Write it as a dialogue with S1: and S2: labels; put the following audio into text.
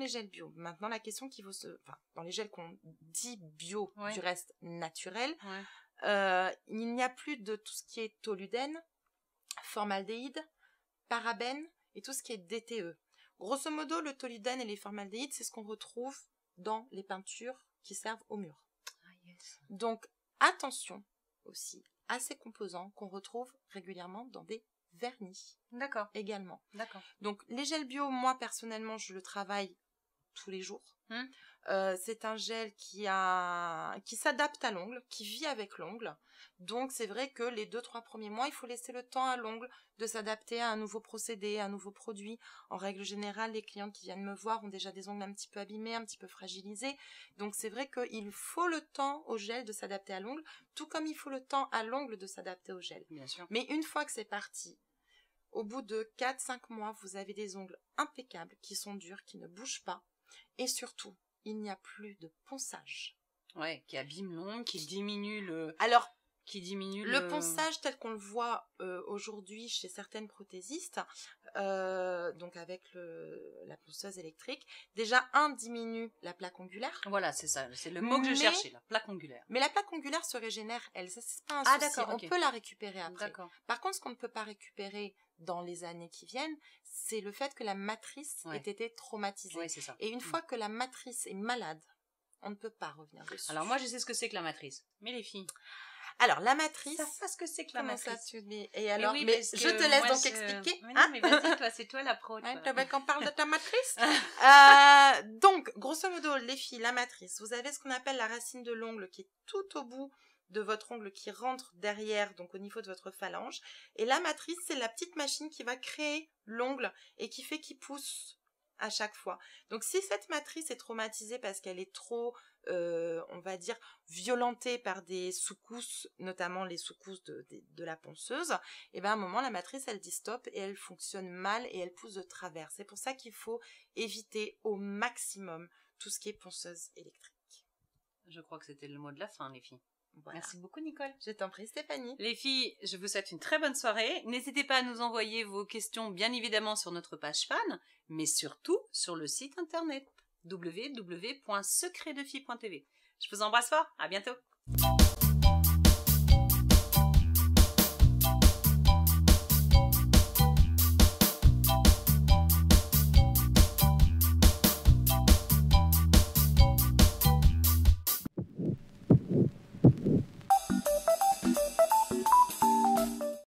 S1: les gels bio. Maintenant, la question qu'il faut enfin, dans les gels qu'on dit bio, du reste naturel, il n'y a plus de tout ce qui est toludène, formaldéhyde, parabène et tout ce qui est DTE. Grosso modo, le toludène et les formaldéhydes, c'est ce qu'on retrouve dans les peintures qui servent au mur. Donc, attention aussi à ces composants qu'on retrouve régulièrement dans des vernis.
S2: D'accord.
S1: Également.
S2: D'accord.
S1: Donc, les gels bio, moi, personnellement, je le travaille tous les jours. C'est un gel qui s'adapte à l'ongle, qui vit avec l'ongle. Donc, c'est vrai que les 2-3 premiers mois, il faut laisser le temps à l'ongle de s'adapter à un nouveau procédé, à un nouveau produit. En règle générale, les clientes qui viennent me voir ont déjà des ongles un petit peu abîmés, un petit peu fragilisés. Donc, c'est vrai qu'il faut le temps au gel de s'adapter à l'ongle, tout comme il faut le temps à l'ongle de s'adapter au gel.
S2: Bien sûr.
S1: Mais une fois que c'est parti, au bout de 4-5 mois, vous avez des ongles impeccables, qui sont durs, qui ne bougent pas. Et surtout, il n'y a plus de ponçage.
S2: Ouais, qui abîme l'ongle, qui diminue le...
S1: Alors,
S2: le
S1: ponçage tel qu'on le voit aujourd'hui chez certaines prothésistes, donc avec la ponceuse électrique, déjà, diminue la plaque ongulaire.
S2: Voilà, c'est ça, c'est le mot que je cherchais, la plaque ongulaire.
S1: Mais la plaque ongulaire se régénère, elle, ça c'est pas un souci,
S2: d'accord,
S1: on peut la récupérer après.
S2: D'accord.
S1: Par contre, ce qu'on ne peut pas récupérer dans les années qui viennent, c'est le fait que la matrice ait été traumatisée.
S2: Oui, c'est ça.
S1: Et une fois que la matrice est malade, on ne peut pas revenir dessus.
S2: Alors moi, je sais ce que c'est que la matrice. Mais les filles...
S1: Alors, la matrice...
S2: Ça savent ce que c'est que la matrice.
S1: Ça, tu dis... Et alors,
S2: oui,
S1: mais je te laisse donc expliquer.
S2: Mais non, mais vas-y, toi, c'est toi la pro.
S1: Tu veux qu'on parle de ta matrice Donc, grosso modo, les filles, la matrice, vous avez ce qu'on appelle la racine de l'ongle qui est tout au bout de votre ongle qui rentre derrière, donc au niveau de votre phalange. Et la matrice, c'est la petite machine qui va créer l'ongle et qui fait qu'il pousse à chaque fois. Donc, si cette matrice est traumatisée parce qu'elle est trop, on va dire, violentée par des secousses, notamment les secousses de la ponceuse, et bien à un moment, la matrice, elle dit stop et elle fonctionne mal et elle pousse de travers. C'est pour ça qu'il faut éviter au maximum tout ce qui est ponceuse électrique.
S2: Je crois que c'était le mot de la fin, les filles.
S1: Voilà.
S2: Merci beaucoup, Nicole.
S1: Je t'en prie, Stéphanie.
S2: Les filles, je vous souhaite une très bonne soirée. N'hésitez pas à nous envoyer vos questions, bien évidemment, sur notre page fan, mais surtout sur le site internet www.secretdefille.tv. Je vous embrasse fort, à bientôt.